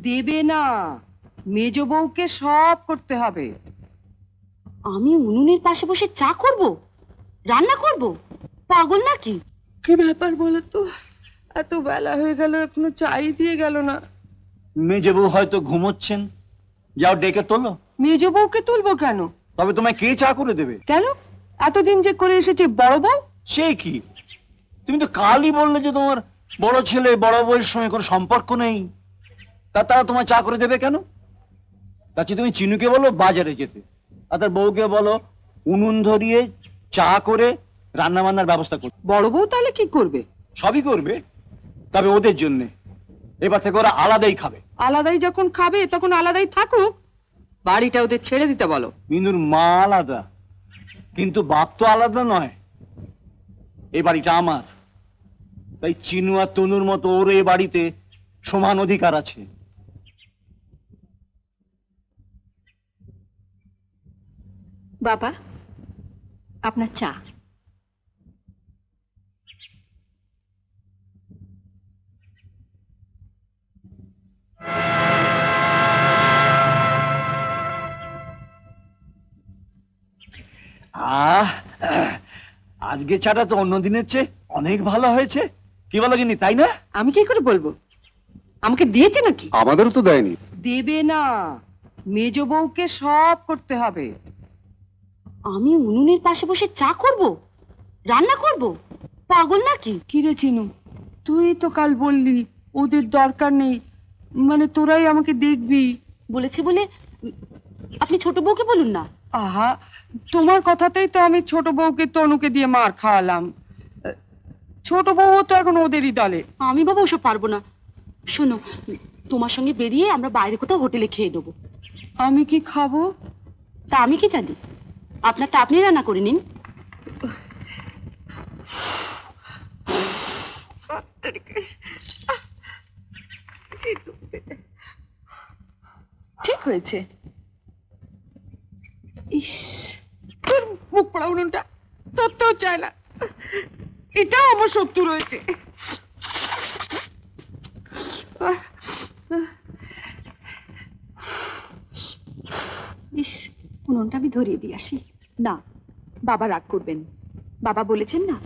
দেবে না, মেজ বউকে সব করতে হবে। আমি উনুনের পাশে বসে চা করব, রান্না করব? পাগল নাকি? কি ব্যাপার বলো তো, এত বেলা হয়ে গেল এখনো চাই দিয়ে গেল না। মেজে বউ হয়তো ঘুমোচ্ছেন, যাও ডেকে তোলো। মেজ বউকে তুলবো কেন? তবে তোমায় কে চা করে দেবে? কেন? এতদিন যে করে এসেছে বড় বউ। সে কি, তুমি তো কালই বললে যে তোমার বড় ছেলে বড় বউয়ের সঙ্গে কোনো সম্পর্ক নেই, তারা তোমায় চা করে দেবে কেন? তাকে তুমি চিনুকে বলো বাজারে যেতে, আর তার বউকে বলো উনুন ধরিয়ে চা করে রান্না বান্নার ব্যবস্থা করতে। বড় বউ তাহলে কি করবে? সবই করবে, তবে ওদের জন্যে। এবার থেকে ওরা আলাদাই খাবে। আলাদাই যখন খাবে তখন আলাদাই থাকুক, বাড়িটা ওদের ছেড়ে দিতে বলো। মিনুর মা আলাদা, কিন্তু বাপ তো আলাদা নয়। এই বাড়িটা আমার, তাই চিনু আর তনুর মতো ওর এই বাড়িতে সমান অধিকার আছে। বাবা, আপনার চা। আজকে চাটা তো অন্য দিনের চেয়ে অনেক ভালো হয়েছে, কি বলো গিন্নি, তাই না? আমি কি করে বলবো? আমাকে দিয়েছে নাকি? আমাদেরও তো দেয়নি। দেবে না, মেজ বউকে সব করতে হবে। আমি উনুনের পাশে বসে চা করব, রান্না করব? পাগল নাকি? কি রে চিনু, তুই তো কাল বললি ওদের দরকার নেই, মানে তোরাই আমাকে দেখবি। বলেছে বলে আপনি ছোট বউকে বলুন না। আহা, তোমার কথাতেই তো আমি ছোট বউকে তনুকে দিয়ে মার খাওয়ালাম। ছোট বউ তো এখন ওদেরই দলে। আমি বাবা ওসব পারবো না। শোনো, তোমার সঙ্গে বেরিয়ে আমরা বাইরে কোথাও হোটেলে খেয়ে দেবো। আমি কি খাবো? তা আমি কি জানি? আপনারটা আপনি রান্না করে নিন। ঠিক হয়েছে। ইস, তোর মুখ পড়া উনুনটা তোর তো চায় না, এটাও আমার শত্রু রয়েছে। ইস, উনুনটা আমি ধরিয়ে দিয়ে আসি। না, বাবা রাগ করবেন। বাবা বলেছেন না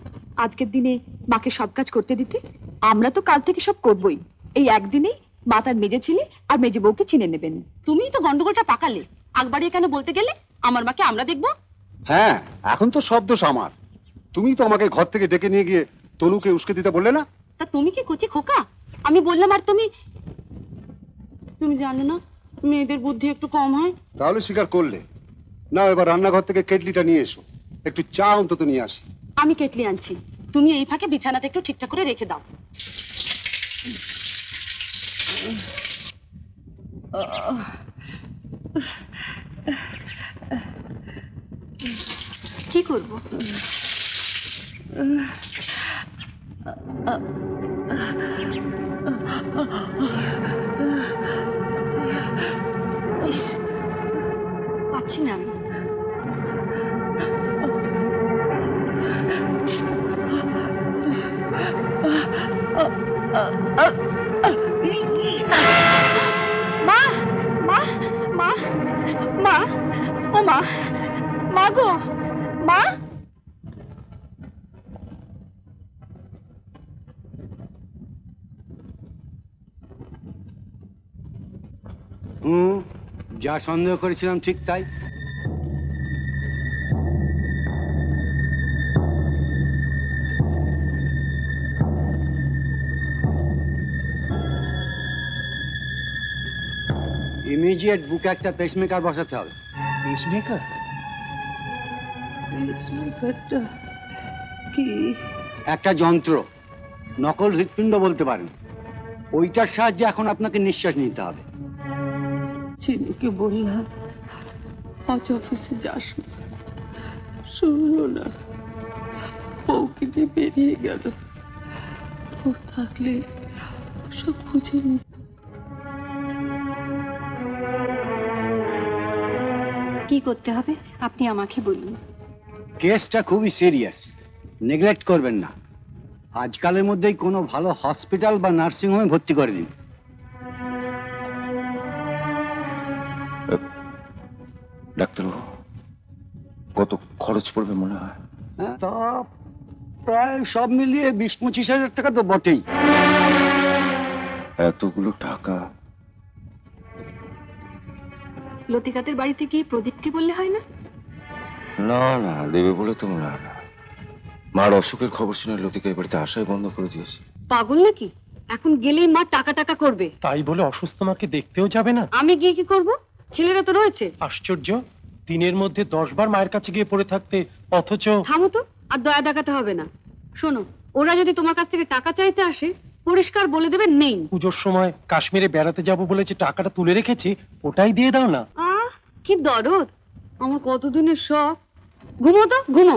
আজকের দিনে মাকে সব কাজ করতে দিতে। আমরা তো কাল থেকে সব করবই। এই একদিনেই মা তার মেজে ছেলে আর মেজে বউকে চিনে নেবেন। তুমিই তো গন্ডগোলটা পাকালে। আগবাড়িয়ে কেন বলতে গেলে আমার মাকে আমরা দেখবো? হ্যাঁ, এখন তো সব দোষ আমার। তুমি তো আমাকে ঘর থেকে ডেকে নিয়ে গিয়ে তনুকে উস্কে দিতে বললে না? তা তুমি কি কচি খোকা? আমি বললাম আর তুমি তুমি জানো না মেয়েদের বুদ্ধি একটু কম হয়। তাহলে স্বীকার করলে না? এবার রান্নাঘর থেকে কেটলিটা নিয়ে এসো, একটু চা অন্তত নিয়ে আসি। আমি কেটলি আনছি, তুমি এই ফাঁকে বিছানাটা একটু ঠিকঠাক করে রেখে দাও। কি করব? ইস, পাচ্ছি না আমি। মা, মা, মা, মা, ও মা, মা গো, মা। যা সন্দেহ করেছিলাম ঠিক তাই। ইমিডিয়েট বুকে একটা পেসমেকার বসাতে হবে। পেসমেকার? পেসমেকারটা কি? একটা যন্ত্র, নকল হৃৎপিণ্ড বলতে পারেন। ওইটার সাহায্যে এখন আপনাকে নিঃশ্বাস নিতে হবে। চিনুকে বললাম আজ অফিসে যাস না, শুনলো না, বউকে বেরিয়ে গেল। ও থাকলে সব বুঝে নিত। কি করতে হবে আপনি আমাকে বলুন। কেসটা খুবই সিরিয়াস, নেগলেক্ট করবেন না। আজকালের মধ্যেই কোনো ভালো হসপিটাল বা নার্সিং হোমে ভর্তি করে দিন। ডাক্তারবাবু, কত খরচ পড়বে মনে হয়? হ্যাঁ, তা প্রায় সব মিলিয়ে 20-25 হাজার টাকা তো বটেই। এতগুলো টাকা? লতিকাদের বাড়িতে গিয়ে প্রদীপকে বললে হয় না? না না, দেবে বলে তো না না। মার অসুখের খবর শুনে লতিকা এই বাড়িতে আসাই বন্ধ করে দিয়েছে। পাগল নাকি? এখন গেলেই মা টাকা টাকা করবে। তাই বলে অসুস্থ মাকে দেখতেও যাবে না? আমি গিয়ে কি করব? ছেলেরা তো রয়েছে। আশ্চর্য, দিনের মধ্যে 10 বার মায়ের কাছে গিয়ে পড়ে থাকতে, অথচ থামো তো, আর দয়া দেখাতে হবে না। শোনো, ওরা যদি তোমার কাছ থেকে টাকা চাইতে আসে, পরিষ্কার বলে দেবে নেই। পুজোর সময় কাশ্মীরে বেড়াতে যাব বলে যে টাকাটা তুলে রেখেছি, ওটাই দিয়ে দাও না। আহ, কি দরদ! আমার কতদিনের শখ। ঘুমো তো, ঘুমো।